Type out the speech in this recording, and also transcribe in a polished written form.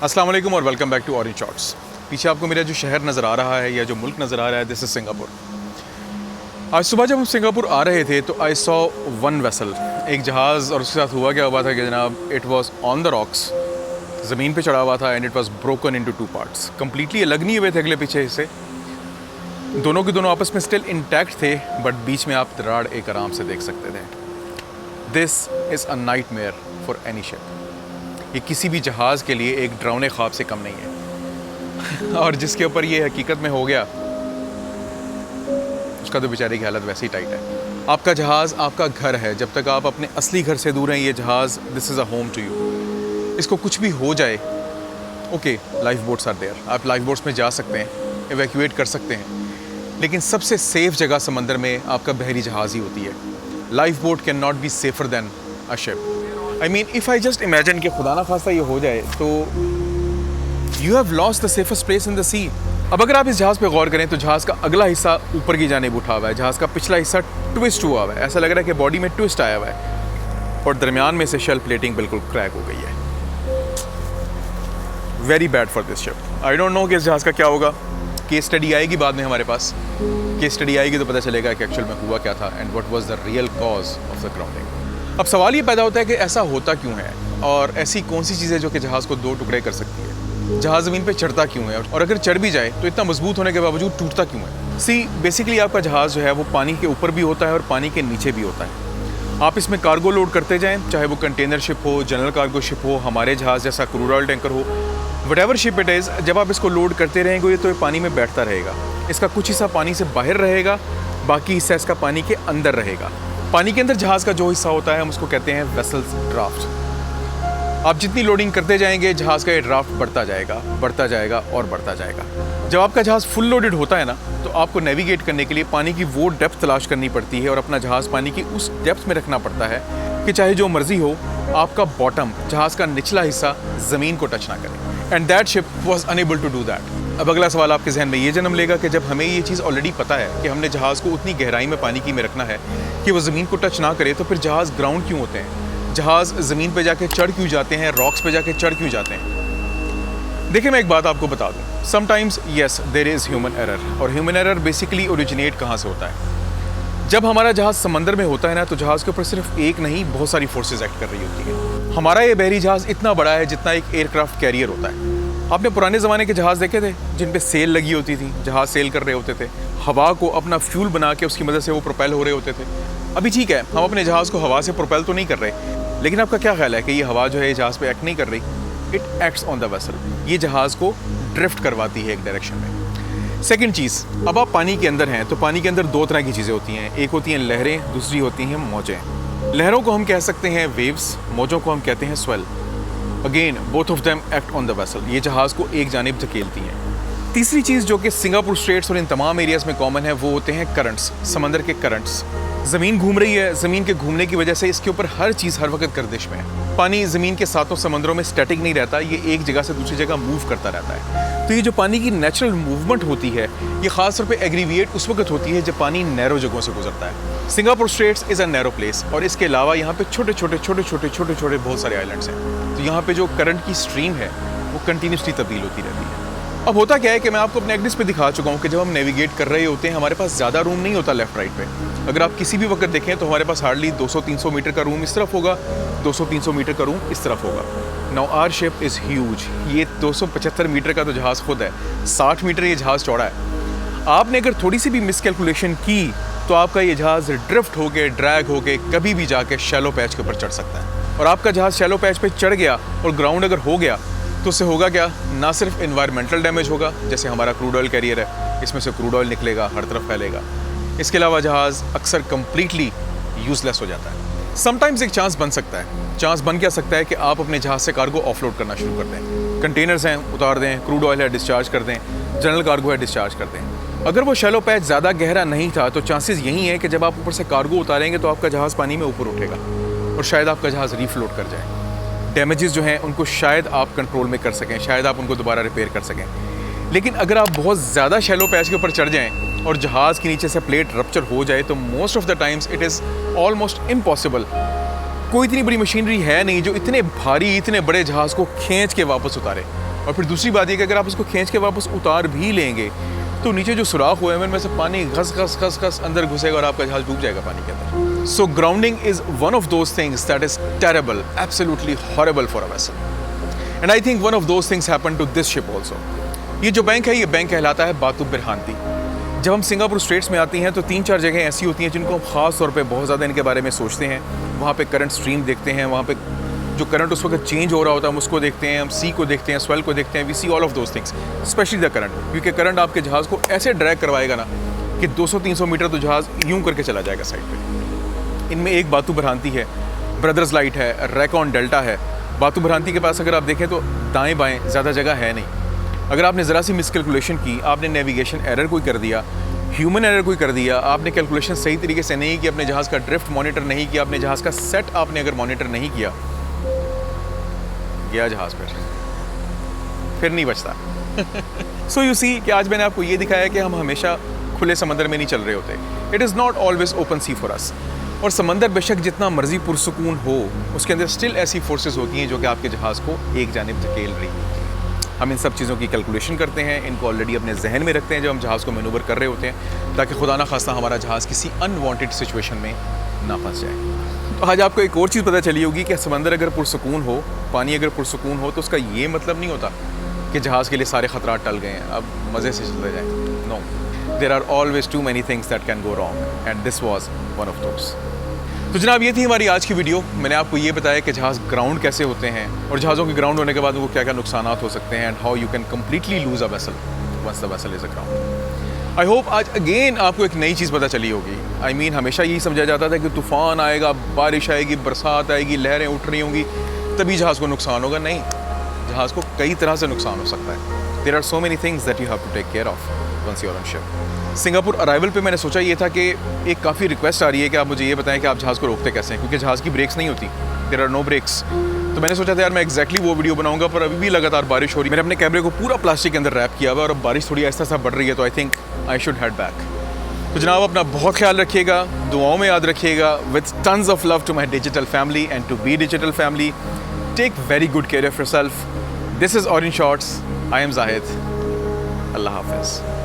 अस्सलाम वालेकुम और welcome back to Orange Shots. पीछे आपको मेरा जो शहर नज़र आ रहा है या जो मुल्क नज़र आ रहा है, दिस इज़ सिंगापुर। आज सुबह जब हम सिंगापुर आ रहे थे तो आई सॉ वन वेसल, एक जहाज़, और उसके साथ हुआ क्या हुआ था कि जनाब it was on the rocks, ज़मीन पे चढ़ा हुआ था and it was broken into two parts. Completely अलग नहीं हुए थे अगले पीछे हिस्से, दोनों के दोनों आपस में स्टिल इंटैक्ट थे, बट बीच में आप दरार एक आराम से देख सकते थे। This is a nightmare for any ship. ये किसी भी जहाज़ के लिए एक डरावने ख्वाब से कम नहीं है और जिसके ऊपर ये हकीकत में हो गया उसका तो बेचारे की हालत वैसे ही टाइट है। आपका जहाज़ आपका घर है, जब तक आप अपने असली घर से दूर हैं ये जहाज़ this is a home to you. इसको कुछ भी हो जाए, okay, lifeboats are there, आप लाइफ बोट्स में जा सकते हैं, एवैक्यूएट कर सकते हैं, लेकिन सबसे सेफ़ जगह समंदर में आपका बहरी जहाज़ ही होती है। Life boat can not be safer than a ship. I mean if I just imagine कि खुदा ना खास्ता ये हो जाए तो you have lost the safest place in the sea. अब अगर आप इस जहाज़ पे गौर करें तो जहाज़ का अगला हिस्सा ऊपर की जानिब उठा हुआ है, जहाज़ का पिछला हिस्सा ट्विस्ट हुआ हुआ है, ऐसा लग रहा है कि बॉडी में ट्विस्ट आया हुआ है और दरमियान में से शेल प्लेटिंग बिल्कुल क्रैक हो गई है। Very bad for this ship. I don't know कि इस जहाज़ का क्या होगा। केस स्टडी आएगी बाद में हमारे पास, केस स्टडी आएगी तो पता चलेगा कि एक्चुअल में हुआ क्या था and what was the real cause of the grounding. अब सवाल ये पैदा होता है कि ऐसा होता क्यों है और ऐसी कौन सी चीज़ है जो कि जहाज़ को दो टुकड़े कर सकती है। जहाज़ ज़मीन पे चढ़ता क्यों है और अगर चढ़ भी जाए तो इतना मजबूत होने के बावजूद टूटता क्यों है। सी बेसिकली आपका जहाज़ जो है वो पानी के ऊपर भी होता है और पानी के नीचे भी होता है। आप इसमें कार्गो लोड करते जाएँ, चाहे वो कंटेनर शिप हो, जनरल कार्गो शिप हो, हमारे जहाज़ जैसा क्रूड ऑयल टैंकर हो, वटेवर शिप इट इज़, जब आप इसको लोड करते रहेंगे तो ये पानी में बैठता रहेगा। इसका कुछ हिस्सा पानी से बाहर रहेगा, बाकी हिस्सा इसका पानी के अंदर रहेगा। पानी के अंदर जहाज़ का जो हिस्सा होता है हम उसको कहते हैं वेसल्स ड्राफ्ट। आप जितनी लोडिंग करते जाएंगे जहाज़ का ये ड्राफ्ट बढ़ता जाएगा, बढ़ता जाएगा और बढ़ता जाएगा। जब आपका जहाज़ फुल लोडेड होता है ना तो आपको नेविगेट करने के लिए पानी की वो डेप्थ तलाश करनी पड़ती है और अपना जहाज़ पानी की उस डेप्थ में रखना पड़ता है कि चाहे जो मर्जी हो आपका बॉटम, जहाज़ का निचला हिस्सा ज़मीन को टच ना करे। And that ship was unable to do that. अब अगला सवाल आपके जहन में ये जन्म लेगा कि जब हमें ये चीज़ ऑलरेडी पता है कि हमने जहाज़ को उतनी गहराई में पानी की में रखना है कि वो ज़मीन को टच ना करे, तो फिर जहाज़ ग्राउंड क्यों होते हैं? जहाज़ ज़मीन पे जाके चढ़ क्यों जाते हैं, रॉक्स पे जाके चढ़ क्यों जाते हैं? देखिए मैं एक बात आपको बता दूँ, sometimes yes there is human error, और ह्यूमन एरर बेसिकली ओरिजिनेट कहाँ से होता है? जब हमारा जहाज़ समंदर में होता है ना तो जहाज़ के ऊपर सिर्फ एक नहीं बहुत सारी फोर्सेज एक्ट कर रही होती है। हमारा ये बहरी जहाज़ इतना बड़ा है जितना एक एयरक्राफ्ट कैरियर होता है। आपने पुराने ज़माने के जहाज़ देखे थे जिन पे सेल लगी होती थी, जहाज़ सेल कर रहे होते थे, हवा को अपना फ्यूल बना के उसकी मदद से वो प्रोपेल हो रहे होते थे। अभी ठीक है, हम अपने जहाज़ को हवा से प्रोपेल तो नहीं कर रहे, लेकिन आपका क्या ख्याल है कि ये हवा जो है जहाज़ पे एक्ट नहीं कर रही? It acts on the vessel. ये जहाज़ को ड्रिफ्ट करवाती है एक डायरेक्शन में। सेकेंड चीज़, अब आप पानी के अंदर हैं तो पानी के अंदर दो तरह की चीज़ें होती हैं, एक होती हैं लहरें, दूसरी होती हैं मौजें। लहरों को हम कह सकते हैं वेव्स, मौजों को हम कहते हैं swell. Again both of them act on the vessel, ये जहाज़ को एक जानिब धकेलती हैं। तीसरी चीज़ जो कि सिंगापुर स्ट्रेट्स और इन तमाम एरियाज़ में कॉमन है वो होते हैं करंट्स, समंदर के करंट्स। ज़मीन घूम रही है, ज़मीन के घूमने की वजह से इसके ऊपर हर चीज़ हर वक्त गर्दिश में है। पानी ज़मीन के सातों समंदरों में स्टैटिक नहीं रहता, ये एक जगह से दूसरी जगह मूव करता रहता है। तो ये जो पानी की नेचुरल मूवमेंट होती है ये ख़ास तौर पे एग्रीविएट उस वक्त होती है जब पानी नैरो जगहों से गुजरता है। Singapore straits is a narrow place और इसके अलावा यहाँ पे छोटे छोटे बहुत सारे आइलैंड्स हैं। तो यहाँ पे जो करंट की स्ट्रीम है वो कंटिन्यूसली तब्दील होती रहती है। अब होता क्या है कि मैं आपको अपने एग्निस पे दिखा चुका हूँ कि जब हम नेविगेट कर रहे होते हैं हमारे पास ज़्यादा रूम नहीं होता लेफ्ट राइट पे। अगर आप किसी भी वक्त देखें तो हमारे पास हार्डली 200-300 मीटर का रूम इस तरफ होगा, 200-300 मीटर का रूम इस तरफ होगा। Now our ship is huge, ये 275 मीटर का तो जहाज़ खुद है, 60 मीटर ये जहाज़ चौड़ा है। आपने अगर थोड़ी सी भी मिसकैलकुलेशन की तो आपका ये जहाज़ ड्रिफ्ट होके, ड्रैग होके कभी भी जाके शैलो पैच के ऊपर चढ़ सकता है। और आपका जहाज़ शैलो पैच पे चढ़ गया और ग्राउंड अगर हो गया तो उससे होगा क्या? ना सिर्फ एनवायरमेंटल डैमेज होगा, जैसे हमारा क्रूड ऑयल कैरियर है, इसमें से क्रूड ऑयल निकलेगा, हर तरफ फैलेगा। इसके अलावा जहाज़ अक्सर कम्प्लीटली यूज़लेस हो जाता है। समटाइम्स एक चांस बन सकता है, चांस बन क्या सकता है कि आप अपने जहाज़ से कार्गो ऑफलोड करना शुरू कर दें। कंटेनर्स हैं उतार दें, क्रूड ऑयल है डिस्चार्ज कर दें, जनरल कार्गो है डिस्चार्ज कर दें। अगर वो शैलो पैच ज़्यादा गहरा नहीं था तो चांसेस यही है कि जब आप ऊपर से कार्गो उतारेंगे तो आपका जहाज़ पानी में ऊपर उठेगा और शायद आपका जहाज़ रीफ्लोट कर जाए। डैमेजेस जो हैं उनको शायद आप कंट्रोल में कर सकें, शायद आप उनको दोबारा रिपेयर कर सकें। लेकिन अगर आप बहुत ज़्यादा शैलो पैच के ऊपर चढ़ जाएं और जहाज़ के नीचे से प्लेट रप्चर हो जाए तो most of the times it is almost impossible कोई इतनी बड़ी मशीनरी है नहीं जो इतने भारी इतने बड़े जहाज़ को खींच के वापस उतारे। और फिर दूसरी बात ये कि अगर आप उसको खींच के वापस उतार भी लेंगे तो नीचे जो सुराख हुए हैं उनमें से पानी घस घस घस घस अंदर घुसेगा और आपका जहाज डूब जाएगा पानी के अंदर। So grounding is one of those things that is terrible, absolutely horrible for a vessel. And I think one of those things happen to this ship also. ये जो बैंक है, ये बैंक कहलाता है बातु बिरहानती। जब हम सिंगापुर स्ट्रेट्स में आती हैं तो 3-4 जगह ऐसी होती हैं जिनको हम ख़ास तौर पे बहुत ज़्यादा इनके बारे में सोचते हैं। वहाँ पे करंट स्ट्रीम देखते हैं, वहाँ पे जो करंट उस वक्त चेंज हो रहा होता है हम उसको देखते हैं, हम सी को देखते हैं, स्वेल को देखते हैं। We see all of those things, specially the current, क्योंकि करंट आपके जहाज़ को ऐसे ड्रैग करवाएगा ना कि 200-300 मीटर तो जहाज़ यूं करके चला जाएगा साइड पे। इनमें एक बातु बिरहानती है, ब्रदर्स लाइट है, रैकॉन डेल्टा है। बातु बिरहानती के पास अगर आप देखें तो दाएँ बाएँ ज़्यादा जगह है नहीं। अगर आपने ज़रा सी मिसकैलकुलेशन की, आपने नेविगेशन एरर कोई कर दिया, ह्यूमन एरर कोई कर दिया, आपने कैलकुलेशन सही तरीके से नहीं की, अपने जहाज़ का ड्रिफ्ट मॉनिटर नहीं किया, अपने जहाज़ का सेट आपने अगर मॉनिटर नहीं किया, गया जहाज़ फिर नहीं बचता। सो यू सी कि आज मैंने आपको ये दिखाया कि हम हमेशा खुले समंदर में नहीं चल रहे होते। It is not always open sea for us. और समंदर बेशक जितना मर्जी पुरसुकून हो, उसके अंदर स्टिल ऐसी फोर्सेस होती हैं जो कि आपके जहाज़ को एक जानिब धकेल रही होती हैं। हम इन सब चीज़ों की कैलकुलेशन करते हैं, इनको ऑलरेडी अपने जहन में रखते हैं जब हम जहाज़ को मैनूवर कर रहे होते हैं, ताकि खुदा ना खास्ता हमारा जहाज़ किसी अनवांटेड सिचुएशन में ना फंस जाए। तो आज आपको एक और चीज़ पता चली होगी कि समंदर अगर पुरसुकून हो, पानी अगर पुरसुकून हो, तो उसका ये मतलब नहीं होता कि जहाज़ के लिए सारे ख़तरात टल गए हैं, अब मज़े से चलते जाएँ। No, there are always too many things that can go wrong and this was one of those. तो जनाब, ये थी हमारी आज की वीडियो। मैंने आपको ये बताया कि जहाज़ ग्राउंड कैसे होते हैं और जहाज़ों के ग्राउंड होने के बाद उनको क्या क्या नुकसान हो सकते हैं, and how you can completely lose a vessel once the vessel is a ground. I hope आज अगेन आपको एक नई चीज़ पता चली होगी। आई मीन हमेशा यही समझा जाता था कि तूफ़ान आएगा, बारिश आएगी, बरसात आएगी, लहरें उठ रही होंगी, तभी जहाज़ को नुकसान होगा। नहीं, जहाज़ को कई तरह से नुकसान हो सकता है। There are so many things that you have to take care of once you are on ship. Singapore arrival पे मैंने सोचा ये था कि एक काफ़ी रिक्वेस्ट आ रही है कि आप मुझे ये बताएं कि आप जहाज़ को रोकते कैसे हैं, क्योंकि जहाज़ की ब्रेक्स नहीं होती, देयर आर नो ब्रेक्स। तो मैंने सोचा था यार मैं एक्जैक्टली वो वीडियो बनाऊंगा, पर अभी भी लगातार बारिश हो रही है। मैंने अपने कैमरे को पूरा प्लास्टिक के अंदर रैप किया हुआ है और अब बारिश थोड़ी ऐसा बढ़ रही है, तो I think I should head back. तो जनाब, अपना बहुत ख्याल रखिएगा, दुआओं में याद रखिएगा। With tons of love to my digital family and to be digital family, take very good care of yourself. This is Orange Shorts. I am Zahid. अल्लाह हाफिज़।